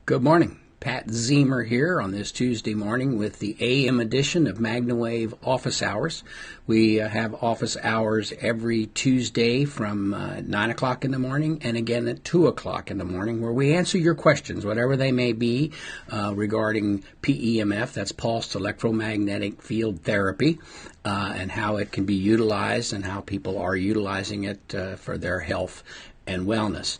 Good morning. Pat Zemer here on this Tuesday morning with the AM edition of Magnawave Office Hours. We have office hours every Tuesday from 9 o'clock in the morning and again at 2 o'clock in the morning, where we answer your questions, whatever they may be, regarding PEMF, that's pulsed electromagnetic field therapy, and how it can be utilized and how people are utilizing it for their health and wellness.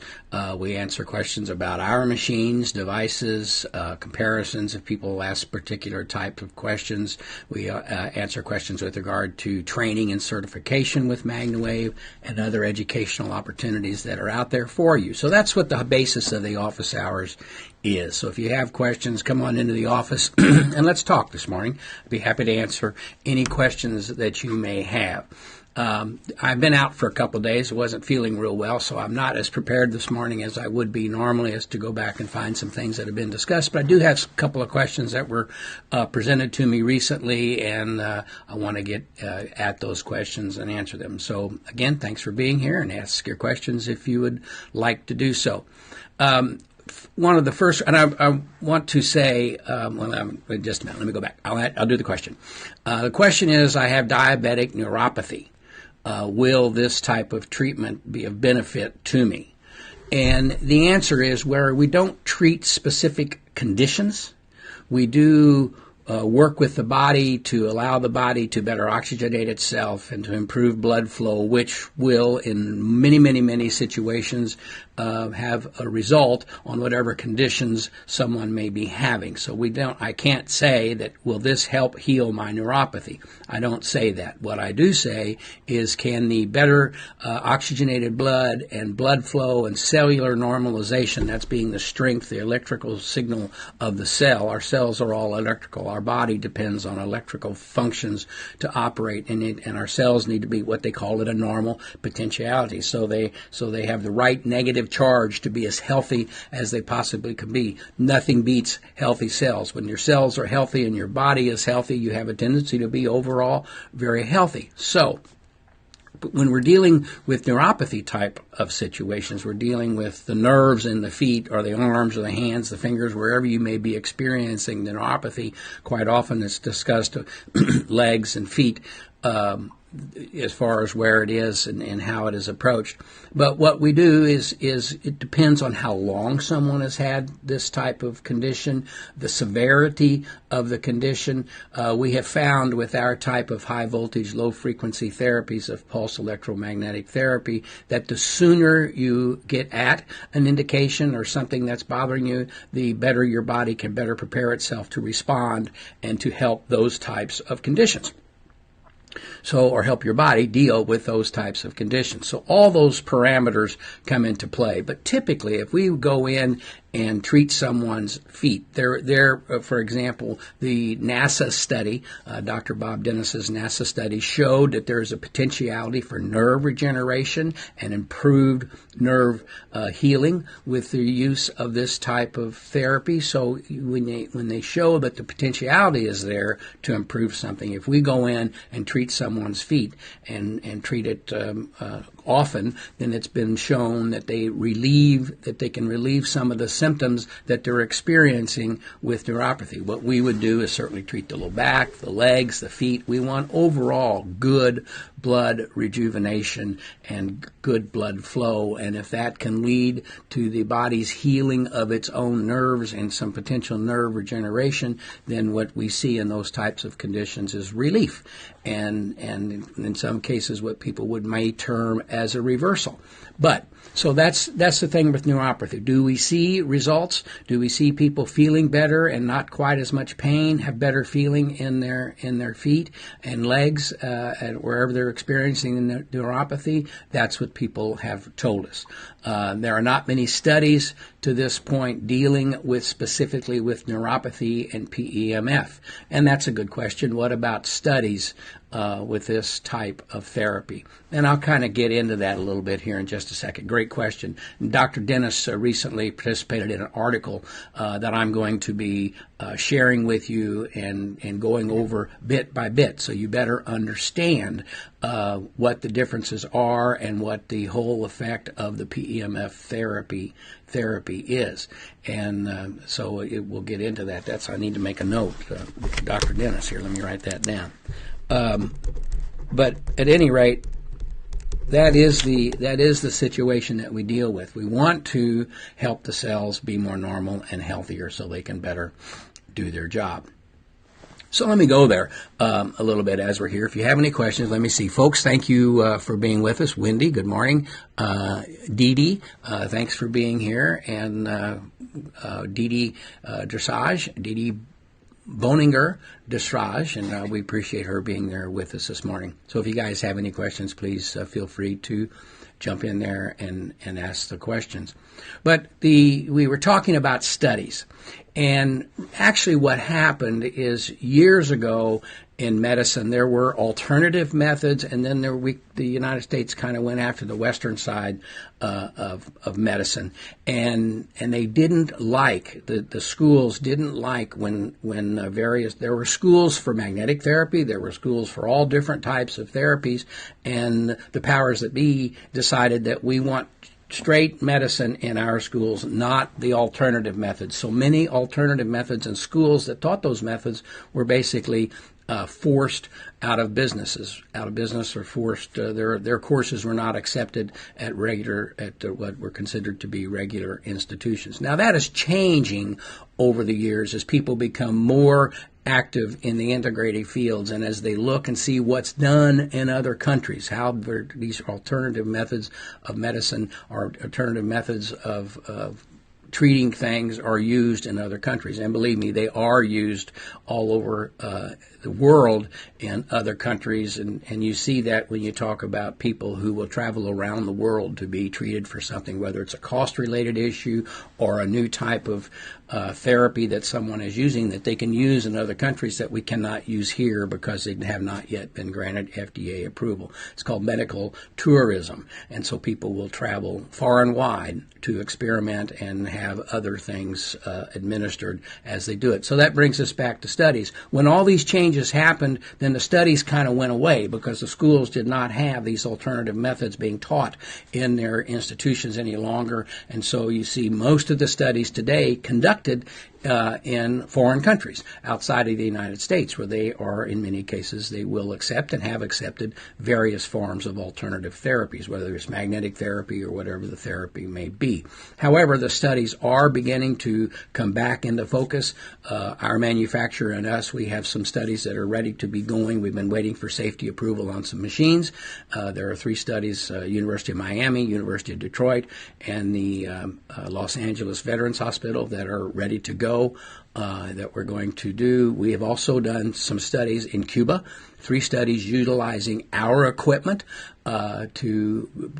We answer questions about our machines, devices, comparisons if people ask particular type of questions. We answer questions with regard to training and certification with Magnawave and other educational opportunities that are out there for you. So that's what the basis of the office hours is. So if you have questions, come on into the office and let's talk this morning. I'd be happy to answer any questions that you may have. I've been out for a couple of days. I wasn't feeling real well, so I'm not as prepared this morning as I would be normally as to go back and find some things that have been discussed. But I do have a couple of questions that were presented to me recently, and I want to get at those questions and answer them. So, again, thanks for being here, and ask your questions if you would like to do so. One of the first, and I want to say, just a minute, let me go back. I'll do the question. The question is, I have diabetic neuropathy. Will this type of treatment be of benefit to me? And the answer is, where we don't treat specific conditions, we do work with the body to allow the body to better oxygenate itself and to improve blood flow, which will, in many, many, many situations, have a result on whatever conditions someone may be having. So I can't say that, will this help heal my neuropathy? I don't say that. What I do say is, can the better oxygenated blood and blood flow and cellular normalization, that's being the strength, the electrical signal of the cell. Our cells are all electrical. Our body depends on electrical functions to operate, and our cells need to be what they call a normal potentiality. So they have the right negative charge to be as healthy as they possibly can be. Nothing beats healthy cells. When your cells are healthy and your body is healthy, you have a tendency to be overall very healthy. So when we're dealing with neuropathy type of situations, we're dealing with the nerves in the feet or the arms or the hands, the fingers, wherever you may be experiencing the neuropathy. Quite often it's discussed legs and feet, as far as where it is and how it is approached. But what we do is it depends on how long someone has had this type of condition, the severity of the condition. We have found with our type of high voltage, low frequency therapies of pulse electromagnetic therapy that the sooner you get at an indication or something that's bothering you, the better your body can better prepare itself to respond and to help those types of conditions. So, or help your body deal with those types of conditions. So all those parameters come into play. But typically, if we go in and treat someone's feet, for example, the NASA study, Dr. Bob Dennis's NASA study, showed that there is a potentiality for nerve regeneration and improved nerve healing with the use of this type of therapy. So when they show that the potentiality is there to improve something, if we go in and treat someone's feet and treat it often, then it's been shown that they can relieve some of the symptoms that they're experiencing with neuropathy. What we would do is certainly treat the low back, the legs, the feet. We want overall good blood rejuvenation and good blood flow, and if that can lead to the body's healing of its own nerves and some potential nerve regeneration, then what we see in those types of conditions is relief, and in some cases what people may term as a reversal. But so that's the thing with neuropathy. Do we see results? Do we see people feeling better and not quite as much pain, have better feeling in their feet and legs, and wherever they're experiencing the neuropathy? That's what people have told us. There are not many studies to this point dealing with specifically with neuropathy and PEMF, and that's a good question. What about studies with this type of therapy. And I'll kind of get into that a little bit here in just a second. Great question. Dr. Dennis recently participated in an article that I'm going to be sharing with you and going over bit by bit, so you better understand what the differences are and what the whole effect of the PEMF therapy is. And so we'll get into that. I need to make a note. Dr. Dennis here, let me write that down. But at any rate, that is the situation that we deal with. We want to help the cells be more normal and healthier so they can better do their job. So let me go there a little bit as we're here. If you have any questions, let me see. Folks, thank you for being with us. Wendy, good morning. Dee Dee, thanks for being here. And Dee Dee Dressage, Dee Dee Boninger Dressage, and we appreciate her being there with us this morning. So if you guys have any questions, please feel free to jump in there and ask the questions. But we were talking about studies. And actually what happened is years ago in medicine, there were alternative methods, and then the United States kind of went after the Western side of medicine, and they didn't like the schools didn't like when there were schools for magnetic therapy, there were schools for all different types of therapies, and the powers that be decided that we want straight medicine in our schools, not the alternative methods. So many alternative methods and schools that taught those methods were basically forced out of business or forced. Their courses were not accepted at what were considered to be regular institutions. Now that is changing over the years as people become more active in the integrative fields and as they look and see what's done in other countries, how these alternative methods of medicine or alternative methods of treating things are used in other countries. And believe me, they are used all over the world in other countries. And you see that when you talk about people who will travel around the world to be treated for something, whether it's a cost-related issue or a new type of therapy that someone is using that they can use in other countries that we cannot use here because they have not yet been granted FDA approval. It's called medical tourism. And so people will travel far and wide to experiment and have other things administered as they do it. So that brings us back to studies. When all these changes happened, then the studies kind of went away because the schools did not have these alternative methods being taught in their institutions any longer. And so you see most of the studies today conducted in foreign countries outside of the United States, where they are, in many cases, they will accept and have accepted various forms of alternative therapies, whether it's magnetic therapy or whatever the therapy may be. However, the studies are beginning to come back into focus. Our manufacturer and us, we have some studies that are ready to be going. We've been waiting for safety approval on some machines. There are 3 studies, University of Miami, University of Detroit, and the Los Angeles Veterans Hospital that are ready to go. That we're going to do. We have also done some studies in Cuba, 3 studies utilizing our equipment to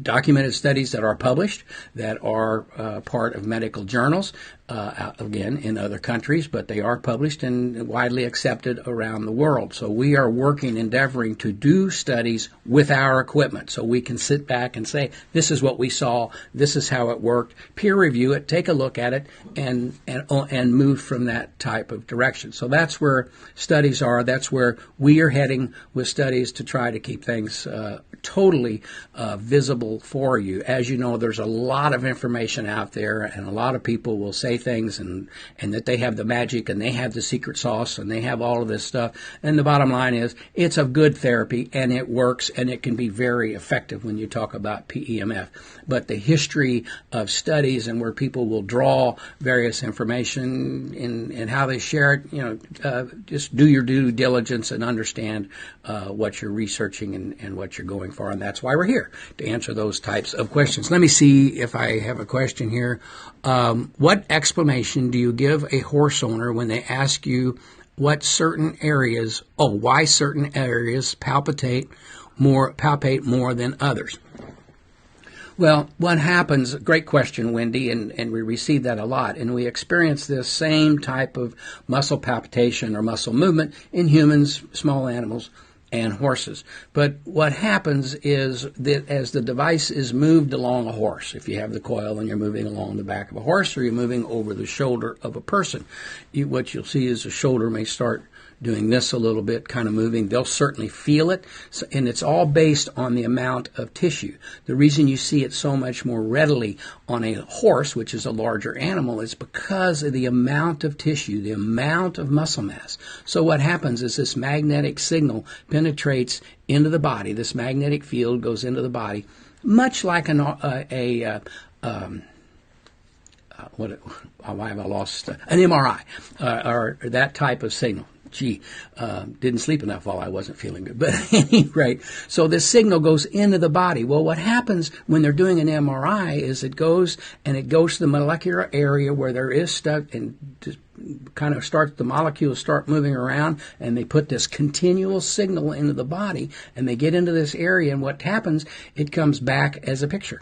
documented studies that are published, that are part of medical journals, again, in other countries, but they are published and widely accepted around the world. So we are endeavoring to do studies with our equipment so we can sit back and say, this is what we saw, this is how it worked, peer review it, take a look at it, and move from that type of direction. So that's where studies are. That's where we are heading with studies to try to keep things totally visible for you. As you know, there's a lot of information out there, and a lot of people will say things and that they have the magic and they have the secret sauce and they have all of this stuff. And the bottom line is it's a good therapy and it works and it can be very effective when you talk about PEMF. But the history of studies and where people will draw various information and how they share it, just do your due diligence and understand what you're researching and what you're going for. And that's why we're here, to answer those types of questions. Let me see if I have a question here. What explanation do you give a horse owner when they ask you why certain areas palpitate more than others? Well, what happens, great question, Wendy, and we receive that a lot, and we experience this same type of muscle palpitation or muscle movement in humans, small animals, and horses. But what happens is that as the device is moved along a horse, if you have the coil and you're moving along the back of a horse or you're moving over the shoulder of a person, what you'll see is the shoulder may start doing this a little bit, kind of moving. They'll certainly feel it, and it's all based on the amount of tissue. The reason you see it so much more readily on a horse, which is a larger animal, is because of the amount of tissue, the amount of muscle mass. So what happens is this magnetic signal penetrates into the body. This magnetic field goes into the body, much like why have I lost? An MRI, or that type of signal. Didn't sleep enough while I wasn't feeling good. But at any rate, so this signal goes into the body. Well, what happens when they're doing an MRI is it goes to the molecular area where there is stuff, and just kind of the molecules start moving around, and they put this continual signal into the body, and they get into this area, and what happens, it comes back as a picture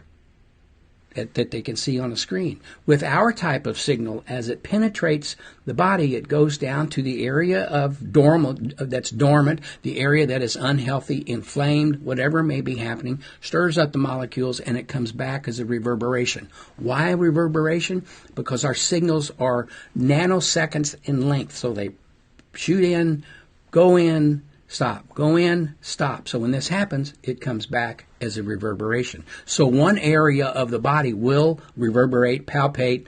that they can see on a screen. With our type of signal, as it penetrates the body, it goes down to the area that's dormant, the area that is unhealthy, inflamed, whatever may be happening, stirs up the molecules, and it comes back as a reverberation. Why reverberation? Because our signals are nanoseconds in length, so they shoot in, go in, stop, go in, stop. So when this happens, it comes back as a reverberation. So one area of the body will reverberate, palpate,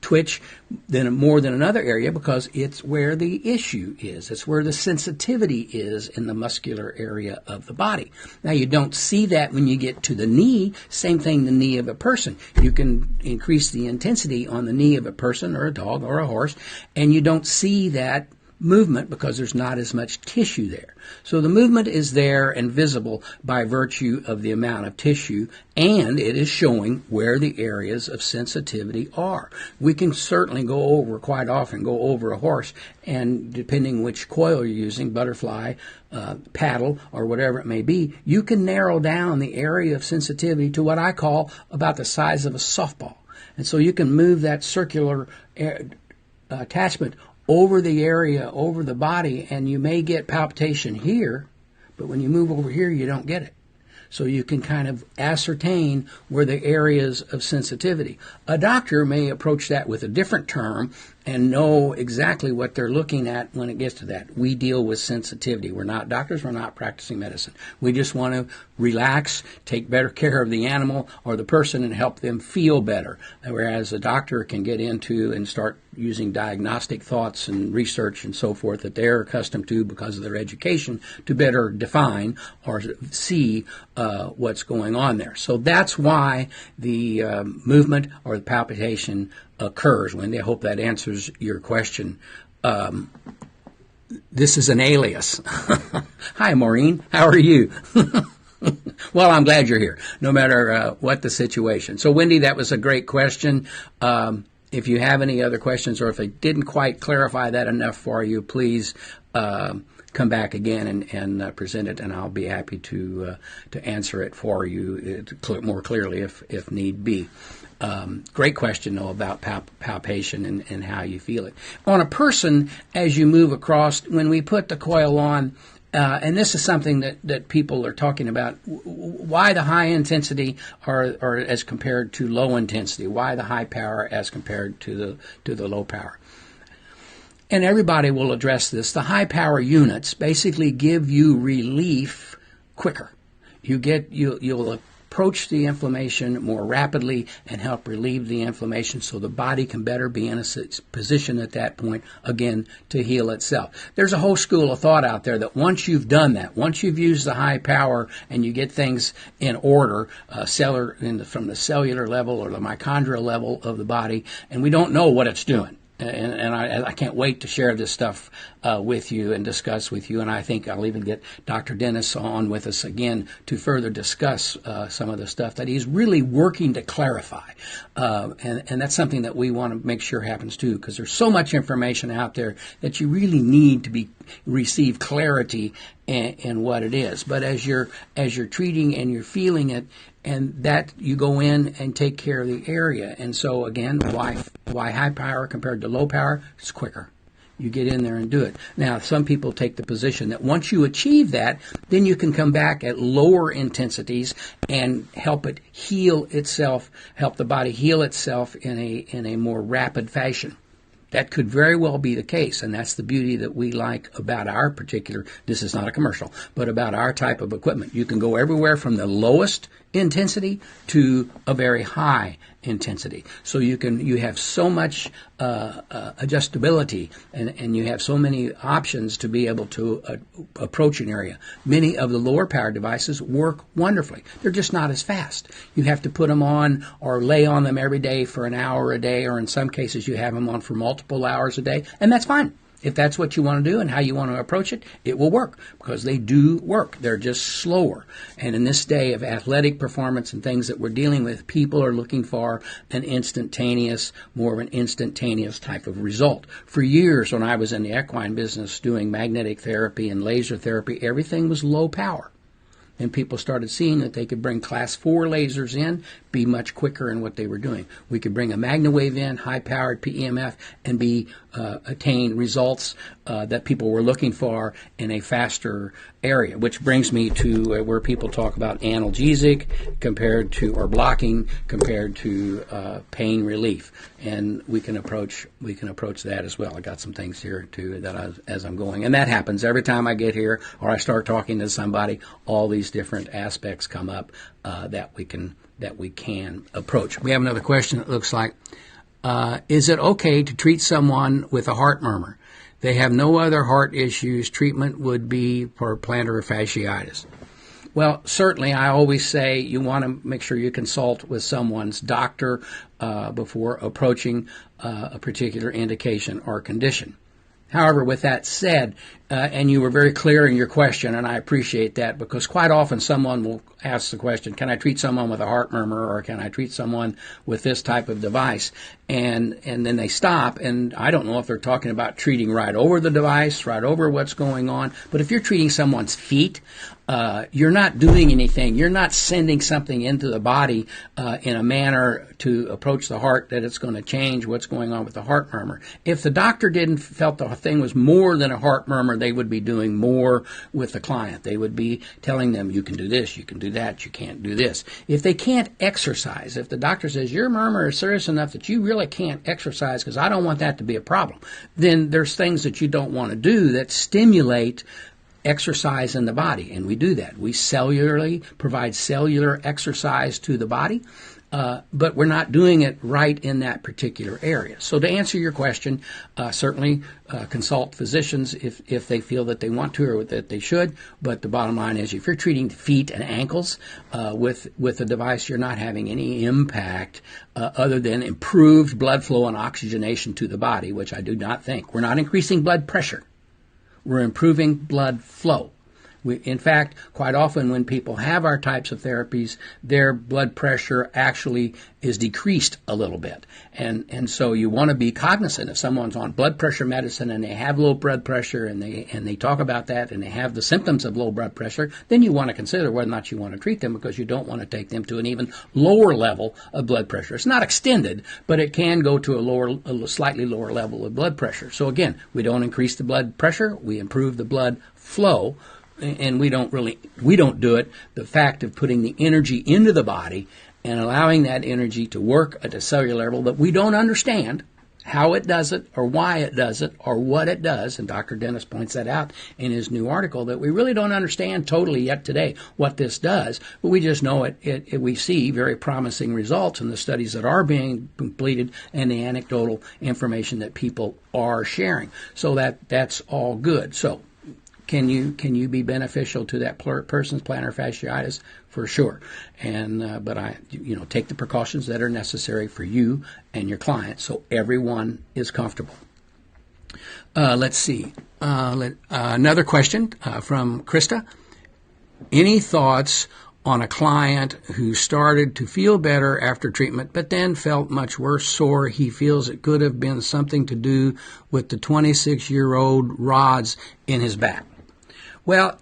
twitch more than another area because it's where the issue is. It's where the sensitivity is in the muscular area of the body. Now, you don't see that when you get to the knee. Same thing, the knee of a person. You can increase the intensity on the knee of a person or a dog or a horse, and you don't see that movement because there's not as much tissue there. So the movement is there and visible by virtue of the amount of tissue, and it is showing where the areas of sensitivity are. We can certainly quite often go over a horse, and depending which coil you're using, butterfly, paddle, or whatever it may be, you can narrow down the area of sensitivity to what I call about the size of a softball. And so you can move that circular attachment over the area, over the body, and you may get palpitation here, but when you move over here, you don't get it. So you can kind of ascertain where the areas of sensitivity. A doctor may approach that with a different term and know exactly what they're looking at when it gets to that. We deal with sensitivity. We're not doctors. We're not practicing medicine. We just want to relax, take better care of the animal or the person and help them feel better. Whereas a doctor can get into and start using diagnostic thoughts and research and so forth that they're accustomed to because of their education to better define or see what's going on there. So that's why the movement or the palpitation occurs. Wendy, I hope that answers your question. This is an alias. Hi, Maureen. How are you? Well, I'm glad you're here, no matter what the situation. So, Wendy, that was a great question. If you have any other questions or if I didn't quite clarify that enough for you, please come back again and present it, and I'll be happy to answer it for you more clearly if need be. Great question, though, about palpation and how you feel it. On a person, as you move across, when we put the coil on, and this is something that people are talking about, why the high intensity are as compared to low intensity, why the high power as compared to the low power. And everybody will address this. The high power units basically give you relief quicker. You'll approach the inflammation more rapidly and help relieve the inflammation so the body can better be in a position at that point, again, to heal itself. There's a whole school of thought out there that once you've done that, once you've used the high power and you get things in order, from the cellular level or the mitochondrial level of the body, and we don't know what it's doing. And I can't wait to share this stuff with you and discuss with you. And I think I'll even get Dr. Dennis on with us again to further discuss some of the stuff that he's really working to clarify. And that's something that we want to make sure happens too, because there's so much information out there that you really need to receive clarity in what it is. But as you're treating and you're feeling it, and that you go in and take care of the area. And so again, why high power compared to low power? It's quicker. You get in there and do it. Now, some people take the position that once you achieve that, then you can come back at lower intensities and help it heal itself, help the body heal itself in a more rapid fashion. That could very well be the case, and that's the beauty that we like about our particular, this is not a commercial, but about our type of equipment. You can go everywhere from the lowest intensity to a very high intensity. So you have so much adjustability, and you have so many options to be able to approach an area. Many of the lower power devices work wonderfully. They're just not as fast. You have to put them on or lay on them every day for an hour a day, or in some cases you have them on for multiple hours a day, and that's fine. If that's what you want to do and how you want to approach it, it will work, because they do work. They're just slower. And in this day of athletic performance and things that we're dealing with, people are looking for more of an instantaneous type of result. For years, when I was in the equine business doing magnetic therapy and laser therapy, everything was low power. And people started seeing that they could bring class 4 lasers in, be much quicker in what they were doing. We could bring a Magnawave in, high-powered PEMF, and attain results that people were looking for in a faster area, which brings me to where people talk about analgesic or blocking compared to pain relief. And we can approach that as well. I got some things here too as I'm going, and that happens every time I get here or I start talking to somebody. All these different aspects come up that we can approach. We have another question that looks like, is it okay to treat someone with a heart murmur? They have no other heart issues. Treatment would be for plantar fasciitis. Well, certainly I always say you want to make sure you consult with someone's doctor before approaching a particular indication or condition. However, with that said, and you were very clear in your question, and I appreciate that, because quite often someone will ask the question, can I treat someone with a heart murmur, or can I treat someone with this type of device? And then they stop, and I don't know if they're talking about treating right over the device, right over what's going on. But if you're treating someone's feet, you're not doing anything. You're not sending something into the body in a manner to approach the heart that it's going to change what's going on with the heart murmur. If the doctor felt the thing was more than a heart murmur, they would be doing more with the client. They would be telling them, you can do this, you can do that, you can't do this. If they can't exercise, if the doctor says your murmur is serious enough that you really can't exercise because I don't want that to be a problem, then there's things that you don't want to do that stimulate exercise in the body, and we do that. We provide cellular exercise to the body, but we're not doing it right in that particular area. So to answer your question, certainly consult physicians if they feel that they want to or that they should, but the bottom line is if you're treating feet and ankles with a device, you're not having any impact other than improved blood flow and oxygenation to the body, which I do not think. We're not increasing blood pressure. We're improving blood flow. In fact, quite often when people have our types of therapies, their blood pressure actually is decreased a little bit. And so you want to be cognizant if someone's on blood pressure medicine and they have low blood pressure and they talk about that and they have the symptoms of low blood pressure, then you want to consider whether or not you want to treat them, because you don't want to take them to an even lower level of blood pressure. It's not extended, but it can go to a slightly lower level of blood pressure. So again, we don't increase the blood pressure, we improve the blood flow. And we don't do it. The fact of putting the energy into the body and allowing that energy to work at a cellular level that we don't understand how it does it or why it does it or what it does, and Dr. Dennis points that out in his new article, that we really don't understand totally yet today what this does, but we just know we see very promising results in the studies that are being completed and the anecdotal information that people are sharing. So that's all good. So can you be beneficial to that person's plantar fasciitis? For sure. And but take the precautions that are necessary for you and your client so everyone is comfortable. Let's see. Another question from Krista. Any thoughts on a client who started to feel better after treatment but then felt much worse, sore? He feels it could have been something to do with the 26-year-old rods in his back. Well,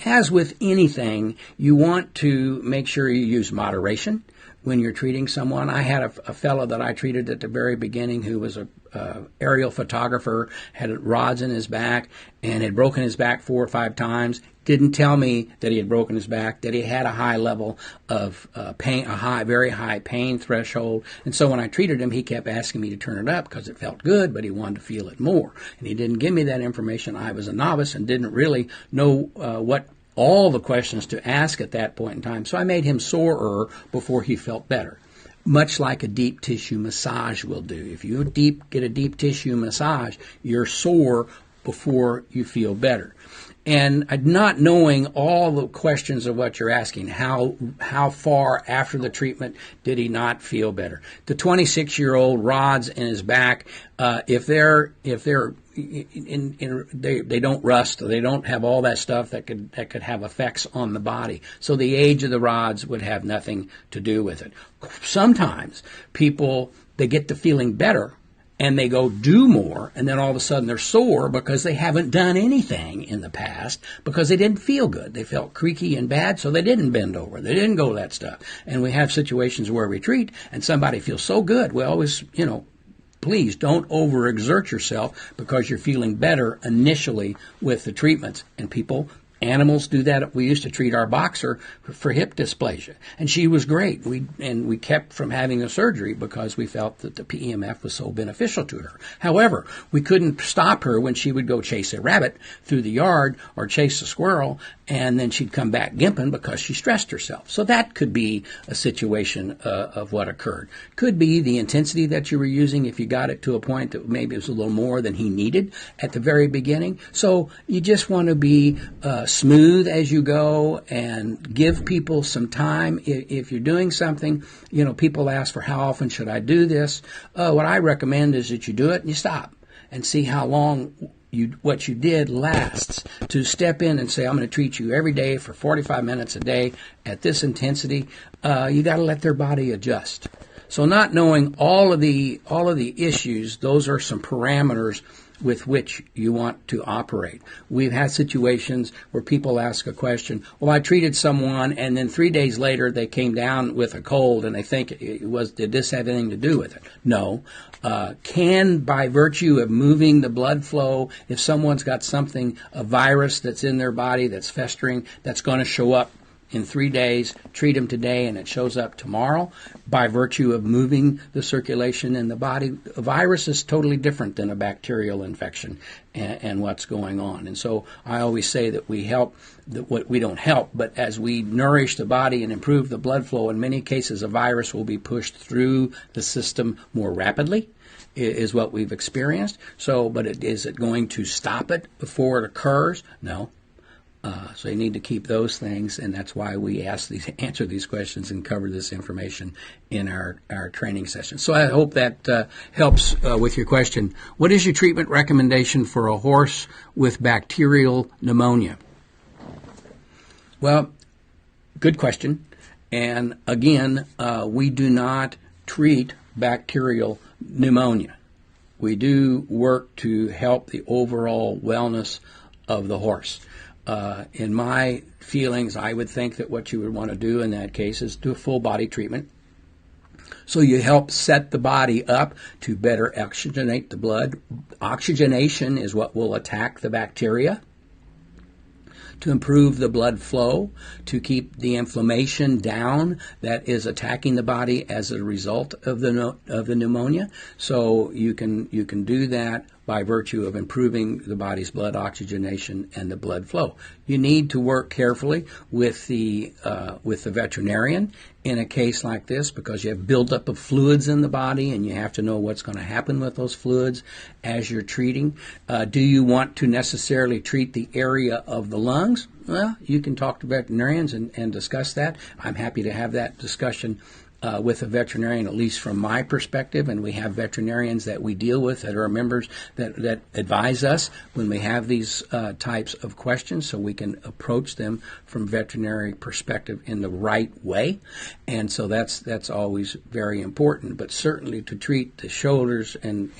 as with anything, you want to make sure you use moderation. when you're treating someone. I had a fellow that I treated at the very beginning who was a aerial photographer, had rods in his back, and had broken his back 4 or 5 times. Didn't tell me that he had broken his back, that he had a high level of pain, very high pain threshold. And so when I treated him, he kept asking me to turn it up because it felt good, but he wanted to feel it more. And he didn't give me that information. I was a novice and didn't really know what all the questions to ask at that point in time. So I made him sorer before he felt better, much like a deep tissue massage will do. If you get a deep tissue massage, you're sore before you feel better. And not knowing all the questions of what you're asking, how far after the treatment did he not feel better? The 26-year-old rods in his back, if they don't rust, they don't have all that stuff that could have effects on the body. So the age of the rods would have nothing to do with it. Sometimes people, they get the feeling better and they go do more, and then all of a sudden they're sore because they haven't done anything in the past because they didn't feel good. They felt creaky and bad, so they didn't bend over. They didn't go that stuff. And we have situations where we treat and somebody feels so good. We always, please don't overexert yourself because you're feeling better initially with the treatments. And animals do that. We used to treat our boxer for hip dysplasia, and she was great. We kept from having a surgery because we felt that the PEMF was so beneficial to her. However, we couldn't stop her when she would go chase a rabbit through the yard or chase a squirrel, and then she'd come back gimping because she stressed herself. So that could be a situation of what occurred. Could be the intensity that you were using if you got it to a point that maybe it was a little more than he needed at the very beginning. So you just want to be smooth as you go and give people some time. If you're doing something, people ask for how often should I do this. What I recommend is that you do it and you stop and see how long what you did lasts. To step in and say, I'm going to treat you every day for 45 minutes a day at this intensity, you got to let their body adjust. So not knowing all of the issues, those are some parameters with which you want to operate. We've had situations where people ask a question, well, I treated someone and then 3 days later they came down with a cold and they think did this have anything to do with it? No. Can, by virtue of moving the blood flow, if someone's got a virus that's in their body that's festering, that's going to show up in 3 days, treat them today and it shows up tomorrow by virtue of moving the circulation in the body. A virus is totally different than a bacterial infection and what's going on. And so I always say that we don't help, but as we nourish the body and improve the blood flow, in many cases a virus will be pushed through the system more rapidly, is what we've experienced. But is it going to stop it before it occurs? No. So you need to keep those things, and that's why we answer these questions and cover this information in our training sessions. So I hope that helps with your question. What is your treatment recommendation for a horse with bacterial pneumonia? Well, good question. And again, we do not treat bacterial pneumonia. We do work to help the overall wellness of the horse. In my feelings, I would think that what you would want to do in that case is do a full body treatment. So you help set the body up to better oxygenate the blood. Oxygenation is what will attack the bacteria, to improve the blood flow, to keep the inflammation down that is attacking the body as a result of the pneumonia. So you can do that by virtue of improving the body's blood oxygenation and the blood flow. You need to work carefully with the veterinarian in a case like this because you have buildup of fluids in the body and you have to know what's going to happen with those fluids as you're treating. Do you want to necessarily treat the area of the lungs? Well, you can talk to veterinarians and discuss that. I'm happy to have that discussion with a veterinarian, at least from my perspective, and we have veterinarians that we deal with that are members that advise us when we have these types of questions, so we can approach them from veterinary perspective in the right way. And so that's always very important. But certainly to treat the shoulders and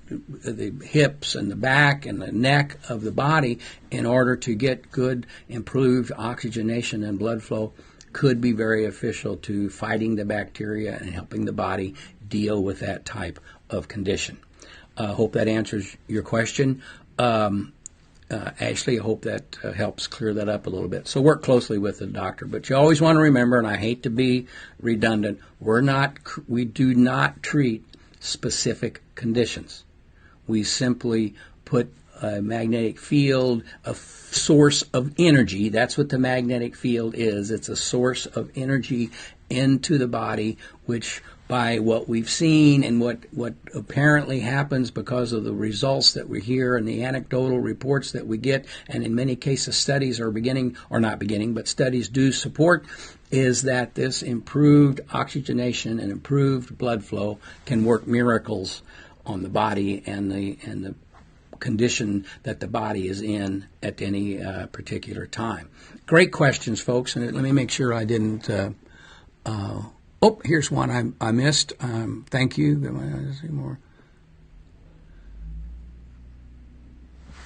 the hips and the back and the neck of the body in order to get good improved oxygenation and blood flow, could be very beneficial to fighting the bacteria and helping the body deal with that type of condition. Hope that answers your question. Ashley, I hope that helps clear that up a little bit. So work closely with the doctor. But you always want to remember, and I hate to be redundant, we do not treat specific conditions. We simply put a magnetic field, a source of energy. That's what the magnetic field is. It's a source of energy into the body, which by what we've seen and what apparently happens because of the results that we hear and the anecdotal reports that we get, and in many cases studies are beginning, or not beginning, but studies do support, is that this improved oxygenation and improved blood flow can work miracles on the body and the condition that the body is in at any particular time. Great questions, folks, and let me make sure I didn't... here's one I missed. Thank you. See more.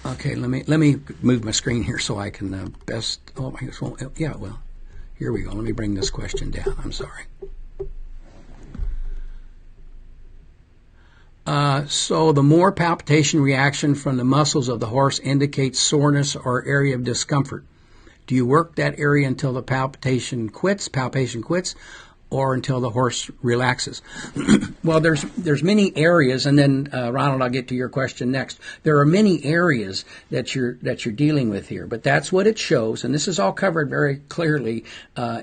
Okay, let me move my screen here so I can best. Oh, I guess, well, yeah. Well, here we go. Let me bring this question down. I'm sorry. So the more palpitation reaction from the muscles of the horse indicates soreness or area of discomfort. Do you work that area until the palpitation quits, or until the horse relaxes? Well, there's many areas, and then Ronald, I'll get to your question next. There are many areas that you're dealing with here, but that's what it shows, and this is all covered very clearly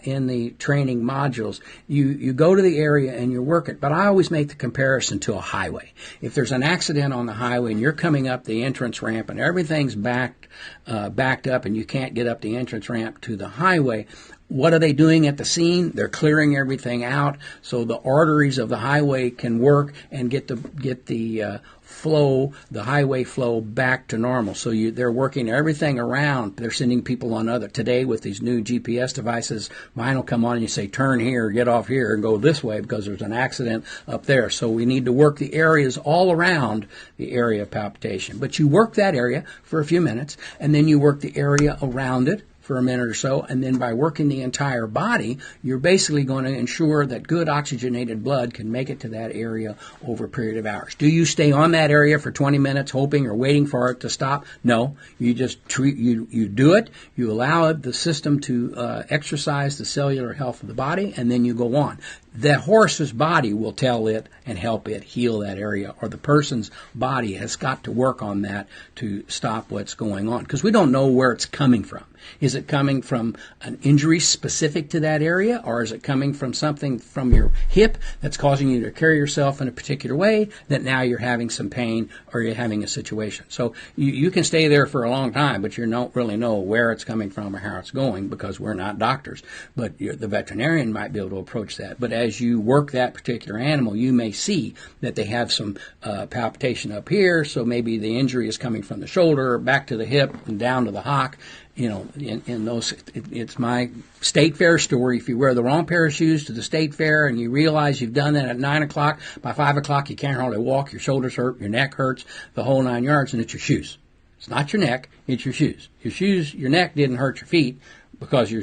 in the training modules. You go to the area and you work it, but I always make the comparison to a highway. If there's an accident on the highway and you're coming up the entrance ramp and everything's backed up and you can't get up the entrance ramp to the highway, what are they doing at the scene? They're clearing everything out so the arteries of the highway can work and get the flow, the highway flow back to normal. So they're working everything around. They're sending people on today with these new GPS devices. Mine will come on and you say, turn here, get off here, and go this way because there's an accident up there. So we need to work the areas all around the area of palpitation. But you work that area for a few minutes, and then you work the area around it for a minute or so, and then by working the entire body, you're basically going to ensure that good oxygenated blood can make it to that area over a period of hours. Do you stay on that area for 20 minutes hoping or waiting for it to stop? No. You just you do it, you allow the system to exercise the cellular health of the body, and then you go on. The horse's body will tell it and help it heal that area, or the person's body has got to work on that to stop what's going on, because we don't know where it's coming from. Is it coming from an injury specific to that area, or is it coming from something from your hip that's causing you to carry yourself in a particular way that now you're having some pain or you're having a situation? So you can stay there for a long time, but you don't really know where it's coming from or how it's going, because we're not doctors. But the veterinarian might be able to approach that. But as you work that particular animal, you may see that they have some palpitation up here, so maybe the injury is coming from the shoulder back to the hip and down to the hock. You know, in those, it's my state fair story. If you wear the wrong pair of shoes to the state fair and you realize you've done that at 9 o'clock, by 5 o'clock you can't hardly walk, your shoulders hurt, your neck hurts, the whole 9 yards, and it's your shoes. It's not your neck, it's your shoes. Your neck didn't hurt your feet because your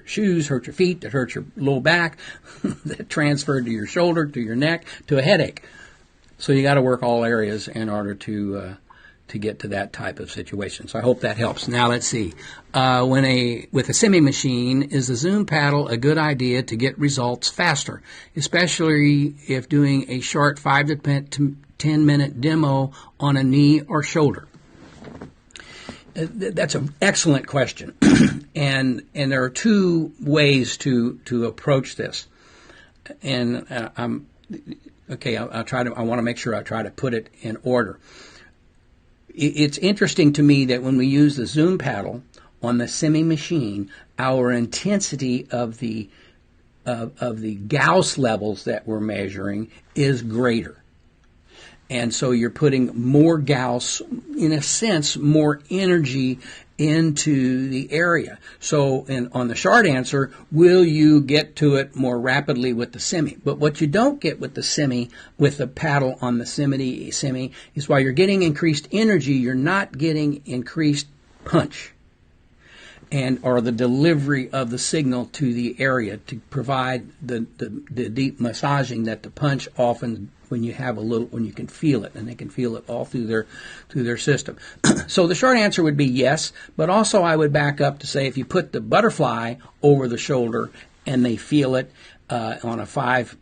shoes hurt your feet, that hurt your low back, that transferred to your shoulder, to your neck, to a headache. So you got to work all areas in order to get to that type of situation. So I hope that helps. Now let's see. With a semi machine, is the Zoom paddle a good idea to get results faster, especially if doing a short 5 to 10 minute demo on a knee or shoulder? That's an excellent question. and there are two ways to approach this. And I'll try to. I want to make sure I try to put it in order. It's interesting to me that when we use the Zoom paddle on the semi machine, our intensity of the Gauss levels that we're measuring is greater. And so you're putting more Gauss, in a sense, more energy into the area. So on the short answer, will you get to it more rapidly with the semi? But what you don't get with the semi, with the paddle on the semi, is while you're getting increased energy, you're not getting increased punch. and or the delivery of the signal to the area to provide the deep massaging that the punch often when you can feel it, and they can feel it all through their system. So the short answer would be yes, but also I would back up to say if you put the butterfly over the shoulder and they feel it on a 5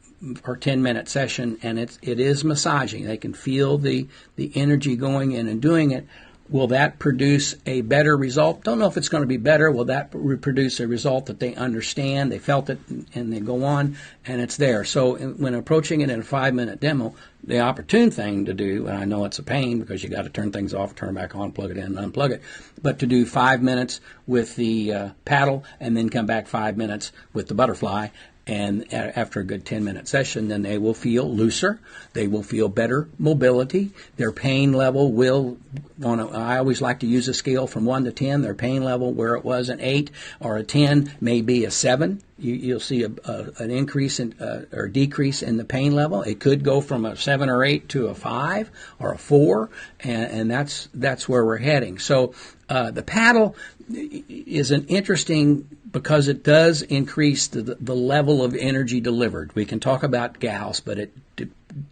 or 10 minute session, and it is massaging, they can feel the energy going in and doing it. Will that produce a better result? Don't know if it's going to be better. Will that produce a result that they understand, they felt it, and they go on, and it's there? So when approaching it in a 5-minute demo, the opportune thing to do, and I know it's a pain because you got to turn things off, turn back on, plug it in, and unplug it, but to do 5 minutes with the paddle and then come back 5 minutes with the butterfly. And after a good 10-minute session, then they will feel looser. They will feel better mobility. Their pain level will, I always like to use a scale from 1 to 10. Their pain level, where it was an 8 or a 10, may be a 7. You'll see an increase or decrease in the pain level. It could go from a 7 or 8 to a 5 or a 4, and that's where we're heading. So the paddle is an interesting, because it does increase the level of energy delivered. We can talk about Gauss, but it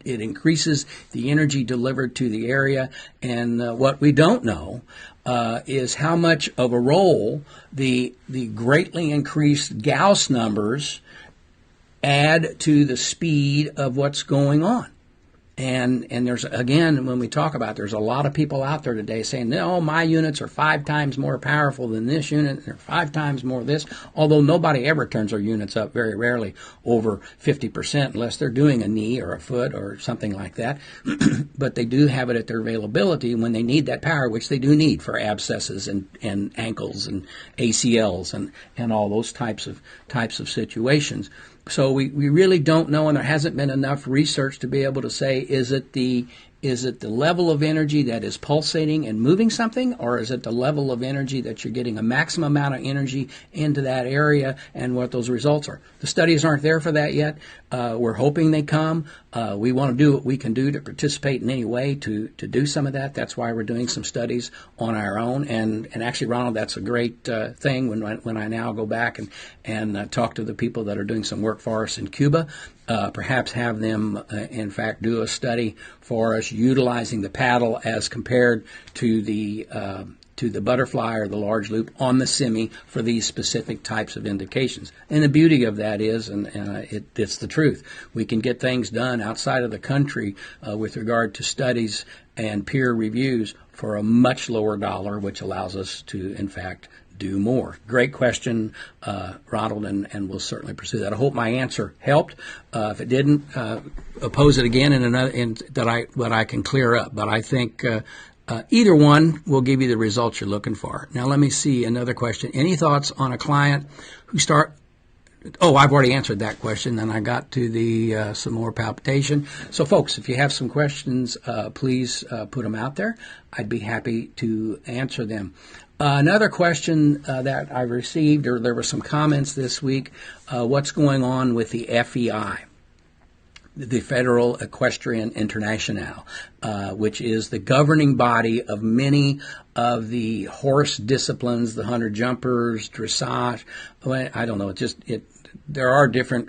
increases the energy delivered to the area. And what we don't know is how much of a role the greatly increased Gauss numbers add to the speed of what's going on. And there's, again, when we talk about, there's a lot of people out there today saying, no, my units are 5 times more powerful than this unit, they're 5 times more this, although nobody ever turns their units up, very rarely, over 50% unless they're doing a knee or a foot or something like that. But they do have it at their availability when they need that power, which they do need for abscesses and ankles and ACLs and all those types of situations. So we really don't know, and there hasn't been enough research to be able to say, is it the level of energy that is pulsating and moving something, or is it the level of energy that you're getting a maximum amount of energy into that area and what those results are? The studies aren't there for that yet. We're hoping they come. We want to do what we can do to participate in any way to do some of that. That's why we're doing some studies on our own. And actually, Ronald, that's a great thing when I now go back and talk to the people that are doing some work for us in Cuba. Perhaps have them, in fact, do a study for us utilizing the paddle as compared to the butterfly or the large loop on the semi for these specific types of indications. And the beauty of that is, and it's the truth, we can get things done outside of the country with regard to studies and peer reviews for a much lower dollar, which allows us to, in fact, do more. Great question, Ronald, and we'll certainly pursue that. I hope my answer helped. If it didn't, pose it again that I can clear up. But I think either one will give you the results you're looking for. Now let me see another question. Any thoughts on a client who Oh, I've already answered that question. Then I got to the some more palpitation. So, folks, if you have some questions, please put them out there. I'd be happy to answer them. Another question that I received, or there were some comments this week, what's going on with the FEI, the Federal Equestrian International, which is the governing body of many of the horse disciplines, the hunter jumpers, dressage. Well, I don't know. There are different.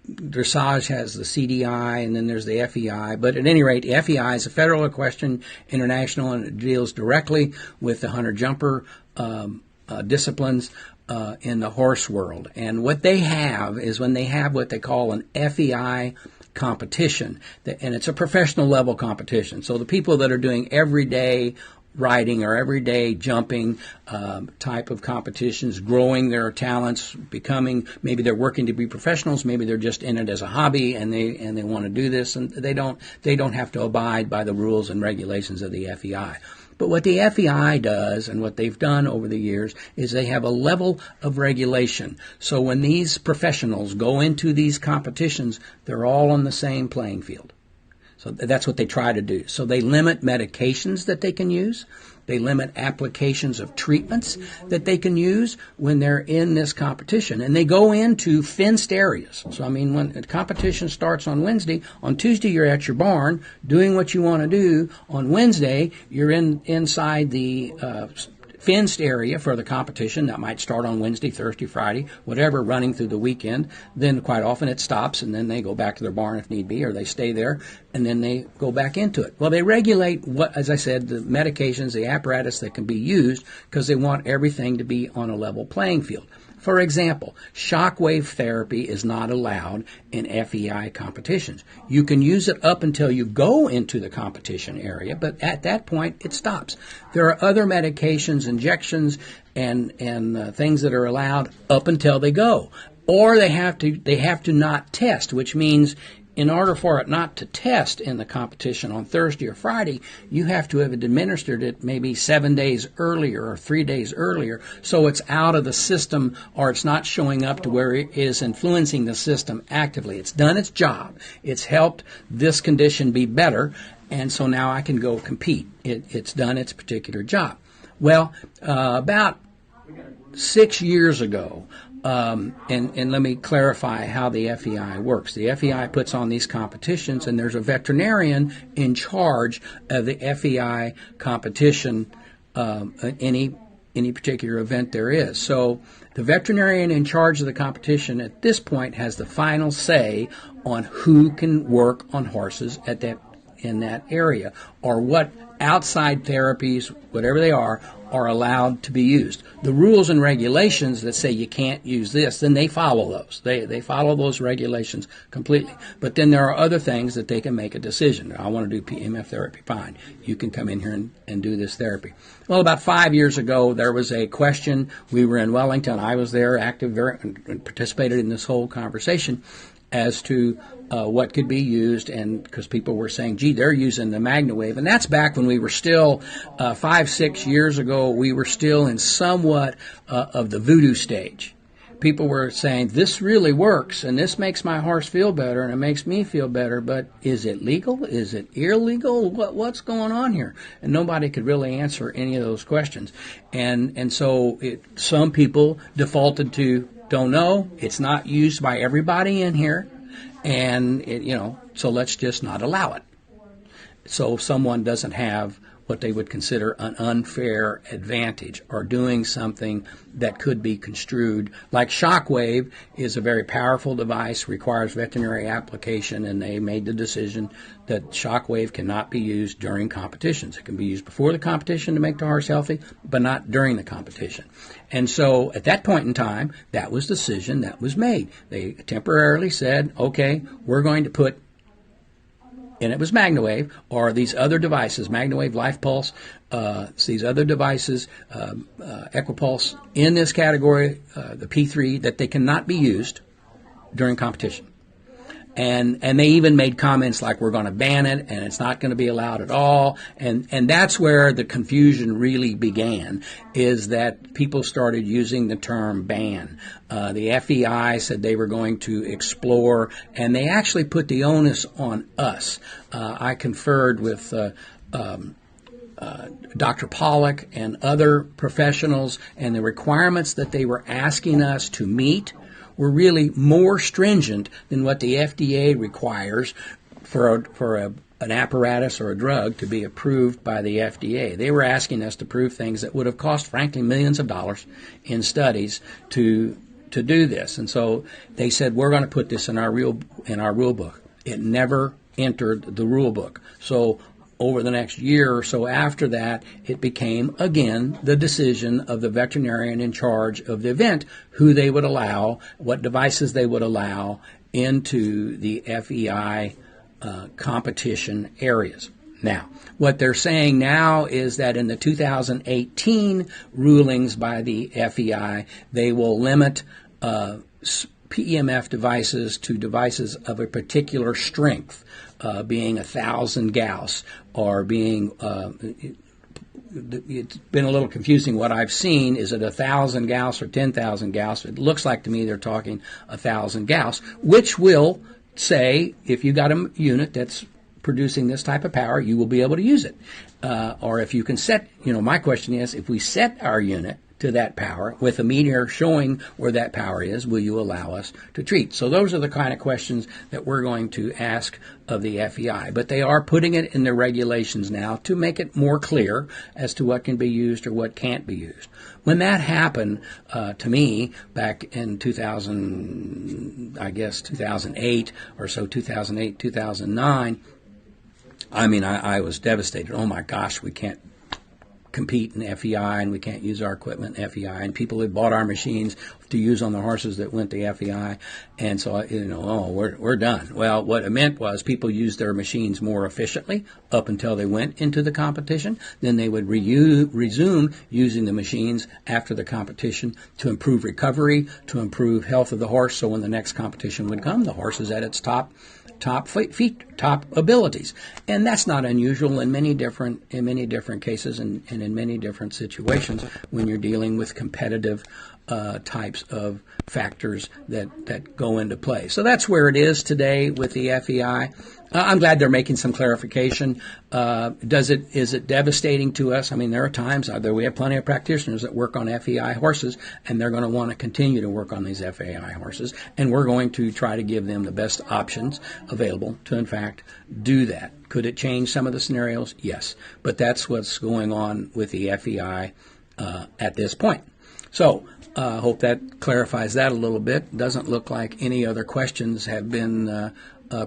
Dressage has the CDI, and then there's the FEI. But at any rate, the FEI is a Federal Equestrian International, and it deals directly with the hunter-jumper disciplines in the horse world. And what they have is when they have what they call an FEI competition, and it's a professional level competition. So the people that are doing everyday riding or everyday jumping type of competitions, growing their talents, maybe they're working to be professionals, maybe they're just in it as a hobby and they want to do this, and they don't have to abide by the rules and regulations of the FEI. But what the FEI does, and what they've done over the years, is they have a level of regulation. So when these professionals go into these competitions, they're all on the same playing field. So that's what they try to do. So they limit medications that they can use. They limit applications of treatments that they can use when they're in this competition. And they go into fenced areas. So, I mean, when the competition starts on Wednesday, on Tuesday you're at your barn doing what you want to do. On Wednesday, you're inside the fenced area for the competition that might start on Wednesday, Thursday, Friday, whatever, running through the weekend. Then quite often it stops, and then they go back to their barn if need be, or they stay there, and then they go back into it. Well, they regulate what, as I said, the medications, the apparatus that can be used, because they want everything to be on a level playing field. For example, shockwave therapy is not allowed in FEI competitions. You can use it up until you go into the competition area, but at that point it stops. There are other medications, injections, and things that are allowed up until they go. Or they have to not test, which means in order for it not to test in the competition on Thursday or Friday, you have to have administered it maybe 7 days earlier or 3 days earlier, so it's out of the system or it's not showing up to where it is influencing the system actively. It's done its job. It's helped this condition be better, and so now I can go compete. It's done its particular job. Well, about 6 years ago, and let me clarify how the FEI works. The FEI puts on these competitions, and there's a veterinarian in charge of the FEI competition, any particular event there is. So the veterinarian in charge of the competition at this point has the final say on who can work on horses in that area, or what outside therapies, whatever they are allowed to be used. The rules and regulations that say you can't use this, then they follow those. They follow those regulations completely. But then there are other things that they can make a decision. I want to do PEMF therapy. Fine. You can come in here and do this therapy. Well, about 5 years ago, there was a question. We were in Wellington. I was there, active, and participated in this whole conversation as to what could be used, and because people were saying, gee, they're using the Magnawave, and that's back when we were still 5-6 years ago, we were still in somewhat of the voodoo stage. People were saying, this really works, and this makes my horse feel better, and it makes me feel better, but is it legal? Is it illegal? What's going on here? And nobody could really answer any of those questions. And so some people defaulted to, don't know, it's not used by everybody in here, and so let's just not allow it. So someone doesn't have what they would consider an unfair advantage, or doing something that could be construed, like shockwave is a very powerful device, requires veterinary application, and they made the decision that shockwave cannot be used during competitions. It can be used before the competition to make the horse healthy, but not during the competition. And so at that point in time, that was the decision that was made. They temporarily said, okay, we're going to put, and it was Magnawave, or these other devices, Magnawave, Life Pulse, these other devices, Equipulse, in this category, the P3, that they cannot be used during competition. And they even made comments like, we're going to ban it, and it's not going to be allowed at all. And that's where the confusion really began, is that people started using the term ban. The FEI said they were going to explore, and they actually put the onus on us. I conferred with Dr. Pollack and other professionals, and the requirements that they were asking us to meet were really more stringent than what the FDA requires for an apparatus or a drug to be approved by the FDA. They were asking us to prove things that would have cost, frankly, millions of dollars in studies to do this. And so they said, we're going to put this in our rule book. It never entered the rule book. So over the next year or so after that, it became, again, the decision of the veterinarian in charge of the event, who they would allow, what devices they would allow into the FEI competition areas. Now, what they're saying now is that in the 2018 rulings by the FEI, they will limit PEMF devices to devices of a particular strength, being 1,000 Gauss, or being, it's been a little confusing. What I've seen, is it 1,000 Gauss or 10,000 Gauss? It looks like to me they're talking 1,000 Gauss, which will say, if you got a unit that's producing this type of power, you will be able to use it. Or if you can set, my question is, if we set our unit to that power with a meter showing where that power is, will you allow us to treat? So those are the kind of questions that we're going to ask of the FEI. But they are putting it in their regulations now to make it more clear as to what can be used or what can't be used. When that happened to me back in 2008 or so, 2008, 2009, I mean, I was devastated. Oh my gosh, we can't compete in FEI and we can't use our equipment in FEI, and people had bought our machines to use on the horses that went to FEI, and so we're done. Well, what it meant was people used their machines more efficiently up until they went into the competition. Then they would resume using the machines after the competition to improve recovery, to improve health of the horse, so when the next competition would come, the horse is at its top abilities. And that's not unusual in many different cases and in many different situations when you're dealing with competitive types of factors that go into play. So that's where it is today with the FEI. I'm glad they're making some clarification. Is it devastating to us? I mean, there are times we have plenty of practitioners that work on FEI horses, and they're going to want to continue to work on these FEI horses, and we're going to try to give them the best options available to, in fact, do that. Could it change some of the scenarios? Yes, but that's what's going on with the FEI at this point. So I hope that clarifies that a little bit. Doesn't look like any other questions have been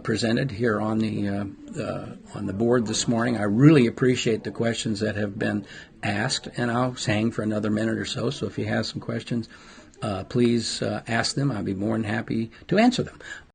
presented here on the board this morning. I really appreciate the questions that have been asked, and I'll hang for another minute or so. So if you have some questions, please ask them. I'd be more than happy to answer them.